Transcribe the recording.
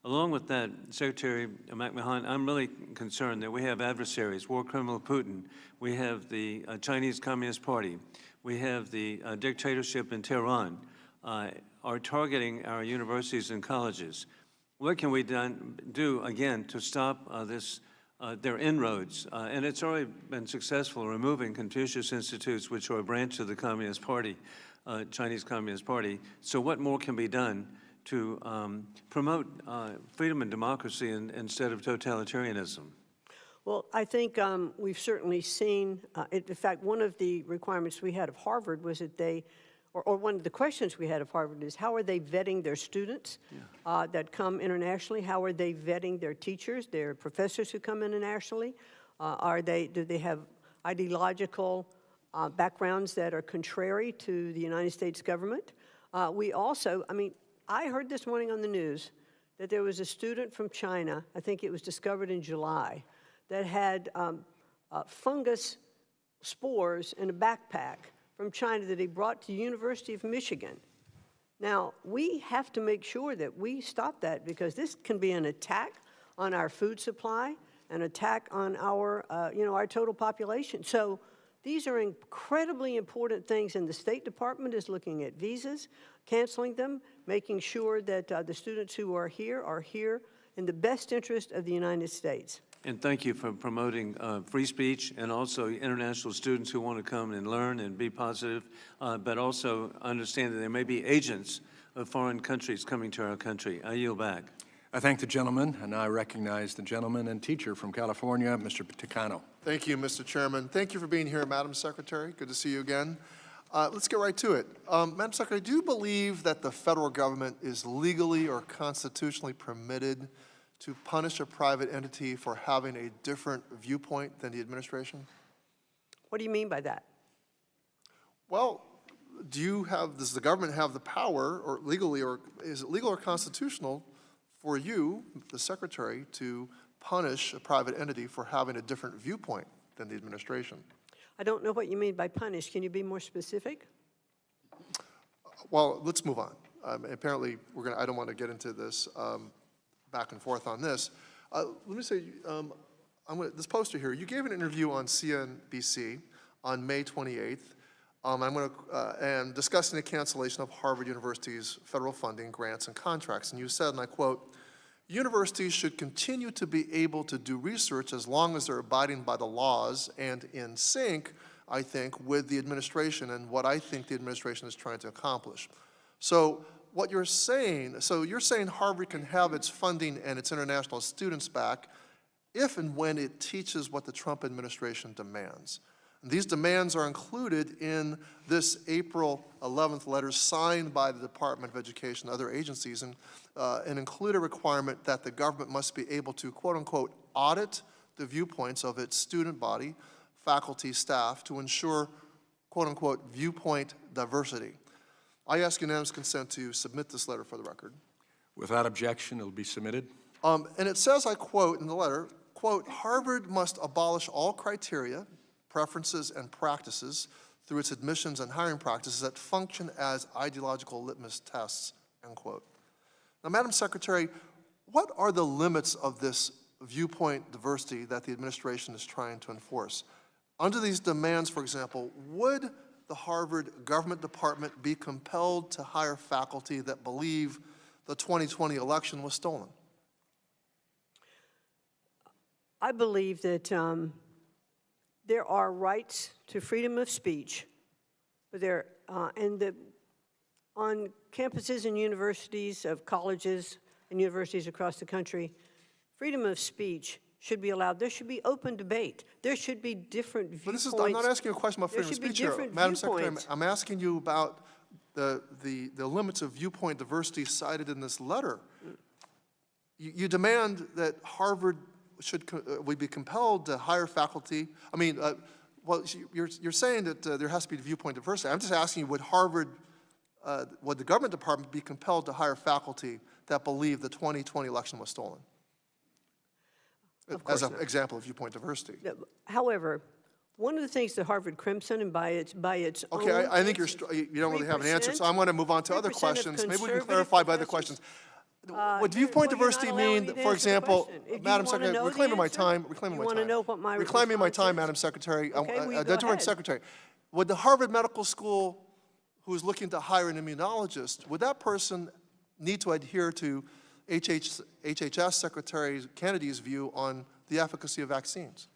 Along with that, Secretary McMahon, I'm really concerned that we have adversaries, war criminal Putin, we have the Chinese Communist Party, we have the dictatorship in Tehran, are targeting our universities and colleges. What can we do, again, to stop their inroads? And it's already been successful removing Confucius Institutes, which are a branch of the Communist Party, Chinese Communist Party. So what more can be done to promote freedom and democracy instead of totalitarianism? Well, I think we've certainly seen, in fact, one of the requirements we had of Harvard was that they, or one of the questions we had of Harvard is, how are they vetting their students that come internationally? How are they vetting their teachers, their professors who come internationally? Do they have ideological backgrounds that are contrary to the United States government? We also, I heard this morning on the news that there was a student from China, I think it was discovered in July, that had fungus spores in a backpack from China that he brought to the University of Michigan. Now, we have to make sure that we stop that, because this can be an attack on our food supply, an attack on our, our total population. So these are incredibly important things, and the State Department is looking at visas, canceling them, making sure that the students who are here in the best interest of the United States. And thank you for promoting free speech, and also international students who want to come and learn and be positive, but also understand that there may be agents of foreign countries coming to our country. I yield back. I thank the gentleman, and I recognize the gentleman and teacher from California, Mr. Ticano. Thank you, Mr. Chairman. Thank you for being here, Madam Secretary. Good to see you again. Let's get right to it. Madam Secretary, do you believe that the federal government is legally or constitutionally permitted to punish a private entity for having a different viewpoint than the administration? What do you mean by that? Well, does the government have the power, or legally, or is it legal or constitutional for you, the Secretary, to punish a private entity for having a different viewpoint than the administration? I don't know what you mean by punish. Can you be more specific? Well, let's move on. Apparently, I don't want to get into this back and forth on this. Let me say, this poster here, you gave an interview on CNBC on May 28th, and discussing the cancellation of Harvard University's federal funding, grants, and contracts. And you said, and I quote, "Universities should continue to be able to do research as long as they're abiding by the laws and in sync, I think, with the administration and what I think the administration is trying to accomplish." So what you're saying, Harvard can have its funding and its international students back if and when it teaches what the Trump administration demands. And these demands are included in this April 11th letter signed by the Department of Education and other agencies, and include a requirement that the government must be able to, quote unquote, audit the viewpoints of its student body, faculty, staff, to ensure, quote unquote, viewpoint diversity. I ask unanimous consent to submit this letter for the record. Without objection, it will be submitted. And it says, I quote in the letter, quote, "Harvard must abolish all criteria, preferences, and practices through its admissions and hiring practices that function as ideological litmus tests," end quote. Now, Madam Secretary, what are the limits of this viewpoint diversity that the administration is trying to enforce? Under these demands, for example, would the Harvard government department be compelled to hire faculty that believe the 2020 election was stolen? I believe that there are rights to freedom of speech, but on campuses and universities of colleges and universities across the country, freedom of speech should be allowed. There should be open debate. There should be different viewpoints. But I'm not asking you a question about freedom of speech here. Madam Secretary, I'm asking you about the limits of viewpoint diversity cited in this letter. You demand that Harvard would be compelled to hire faculty. Well, you're saying that there has to be viewpoint diversity. I'm just asking you, would the government department be compelled to hire faculty that believe the 2020 election was stolen? As an example of viewpoint diversity. However, one of the things that Harvard Crimson, and by its okay, I think you don't really have an answer, so I'm going to move on to other questions. Maybe we can clarify by the questions. Would viewpoint well, you're not diversity allowing mean, me to for answer the example, question. If you Madam wanna Secretary, know the reclaiming my answer, time, reclaiming you my time. wanna know what my Reclaiming my response time, is? Madam Secretary. Okay, well, you go Madam ahead. Secretary, would the Harvard Medical School, who is looking to hire an immunologist, would that person need to adhere to HHS Secretary Kennedy's view on the efficacy of vaccines?